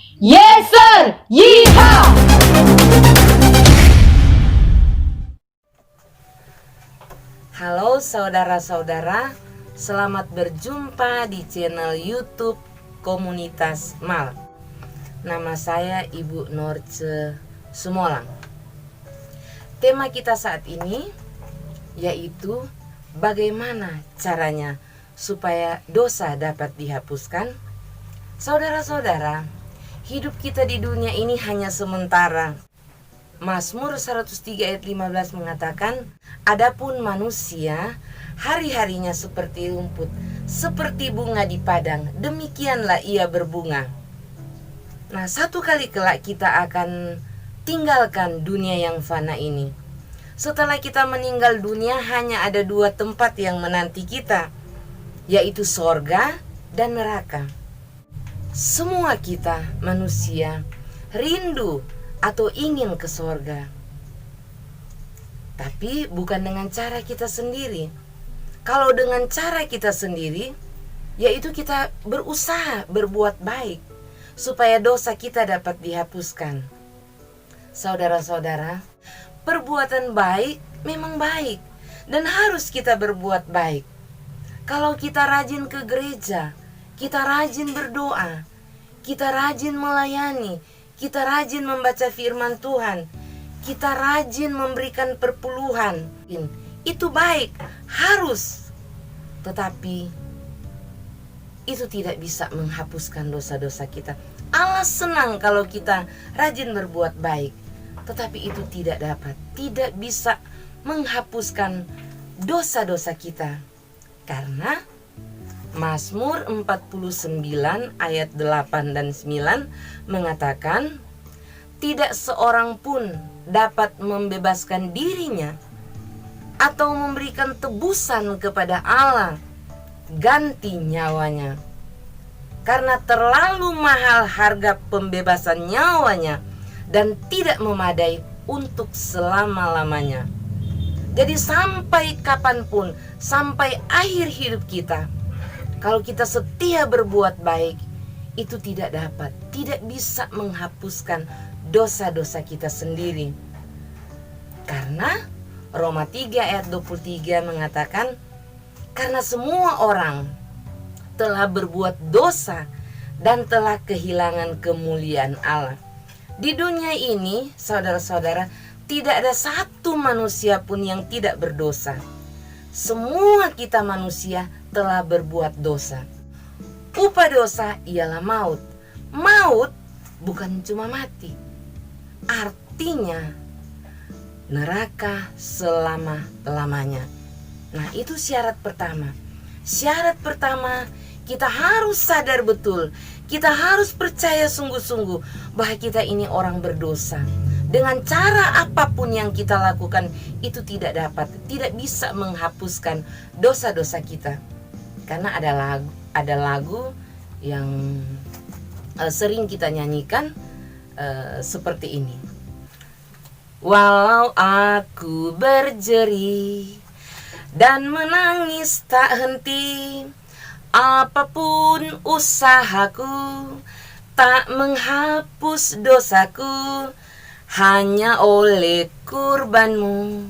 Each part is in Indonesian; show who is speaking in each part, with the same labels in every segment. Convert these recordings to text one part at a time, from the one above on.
Speaker 1: Yes sir! Yeehaw!
Speaker 2: Halo saudara-saudara, selamat berjumpa di channel YouTube Komunitas Mal. Nama saya Ibu Norce Sumolang. Tema kita saat ini yaitu bagaimana caranya supaya dosa dapat dihapuskan. Saudara-saudara, hidup kita di dunia ini hanya sementara. Mazmur 103 ayat 15 mengatakan, adapun manusia hari-harinya seperti rumput, seperti bunga di padang, demikianlah ia berbunga. Nah, satu kali kelak kita akan tinggalkan dunia yang fana ini. Setelah kita meninggal dunia, hanya ada dua tempat yang menanti kita, yaitu sorga dan neraka. Semua kita manusia rindu atau ingin ke sorga, tapi bukan dengan cara kita sendiri. Kalau dengan cara kita sendiri, yaitu kita berusaha berbuat baik supaya dosa kita dapat dihapuskan. Saudara-saudara, perbuatan baik memang baik dan harus kita berbuat baik. Kalau kita rajin ke gereja, kita rajin berdoa, kita rajin melayani, kita rajin membaca firman Tuhan, kita rajin memberikan perpuluhan, itu baik, harus. Tetapi itu tidak bisa menghapuskan dosa-dosa kita. Allah senang kalau kita rajin berbuat baik, tetapi itu tidak bisa menghapuskan dosa-dosa kita. Karena Mazmur 49 ayat 8 dan 9 mengatakan, tidak seorang pun dapat membebaskan dirinya atau memberikan tebusan kepada Allah ganti nyawanya, karena terlalu mahal harga pembebasan nyawanya dan tidak memadai untuk selama-lamanya. Jadi sampai kapanpun, sampai akhir hidup kita, kalau kita setia berbuat baik, itu tidak bisa menghapuskan dosa-dosa kita sendiri. Karena Roma 3 ayat 23 mengatakan, karena semua orang telah berbuat dosa dan telah kehilangan kemuliaan Allah. Di dunia ini, saudara-saudara, tidak ada satu manusia pun yang tidak berdosa. Semua kita manusia telah berbuat dosa. Upah dosa ialah maut. Maut bukan cuma mati, artinya neraka selama-lamanya. Nah, itu syarat pertama. Syarat pertama, kita harus sadar betul, kita harus percaya sungguh-sungguh bahwa kita ini orang berdosa. Dengan cara apapun yang kita lakukan, itu tidak bisa menghapuskan dosa-dosa kita. Karena ada lagu yang sering kita nyanyikan seperti ini. Walau aku berjeri dan menangis tak henti, apapun usahaku tak menghapus dosaku. Hanya oleh kurbanmu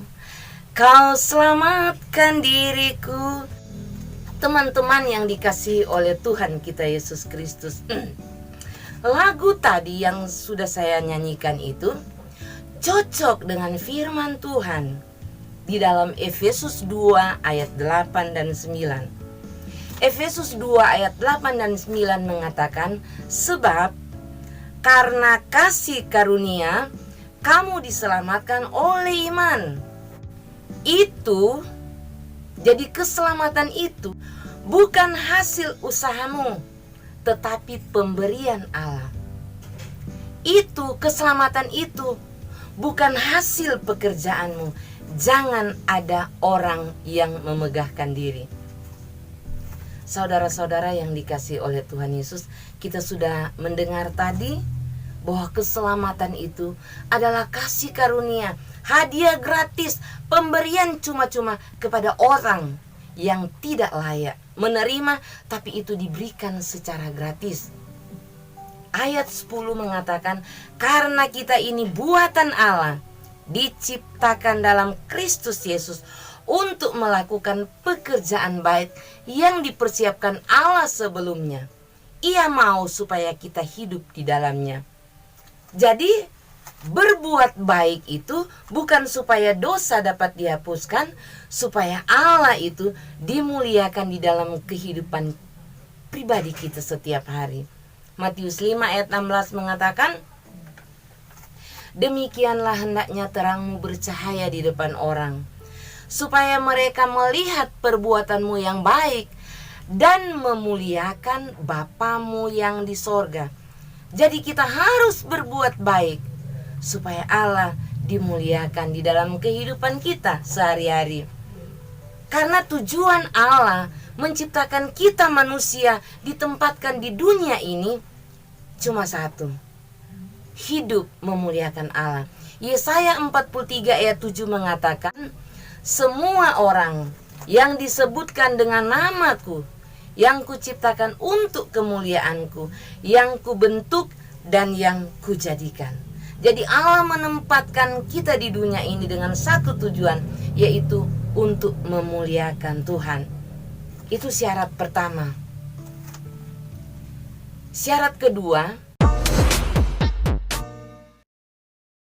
Speaker 2: kau selamatkan diriku. Teman-teman yang dikasihi oleh Tuhan kita Yesus Kristus, lagu tadi yang sudah saya nyanyikan itu cocok dengan firman Tuhan di dalam Efesus 2 ayat 8 dan 9. Efesus 2 ayat 8 dan 9 mengatakan, sebab karena kasih karunia kamu diselamatkan oleh iman. Itu, jadi keselamatan itu bukan hasil usahamu, tetapi pemberian Allah. Itu, keselamatan itu bukan hasil pekerjaanmu. Jangan ada orang yang memegahkan diri. Saudara-saudara yang dikasihi oleh Tuhan Yesus, kita sudah mendengar tadi bahwa keselamatan itu adalah kasih karunia, hadiah gratis, pemberian cuma-cuma kepada orang yang tidak layak menerima, tapi itu diberikan secara gratis. ayat 10 mengatakan, karena kita ini buatan Allah, diciptakan dalam Kristus Yesus untuk melakukan pekerjaan baik yang dipersiapkan Allah sebelumnya. Ia mau supaya kita hidup di dalamnya. Jadi berbuat baik itu bukan supaya dosa dapat dihapuskan, supaya Allah itu dimuliakan di dalam kehidupan pribadi kita setiap hari. Matius 5 ayat 16 mengatakan, demikianlah hendaknya terangmu bercahaya di depan orang, supaya mereka melihat perbuatanmu yang baik dan memuliakan Bapamu yang di sorga. Jadi kita harus berbuat baik supaya Allah dimuliakan di dalam kehidupan kita sehari-hari. Karena tujuan Allah menciptakan kita manusia ditempatkan di dunia ini cuma satu, hidup memuliakan Allah. Yesaya 43 ayat 7 mengatakan, semua orang yang disebutkan dengan namaku, yang kuciptakan untuk kemuliaanku, yang kubentuk dan yang kujadikan. Jadi Allah menempatkan kita di dunia ini dengan satu tujuan, yaitu untuk memuliakan Tuhan. Itu syarat pertama. Syarat kedua,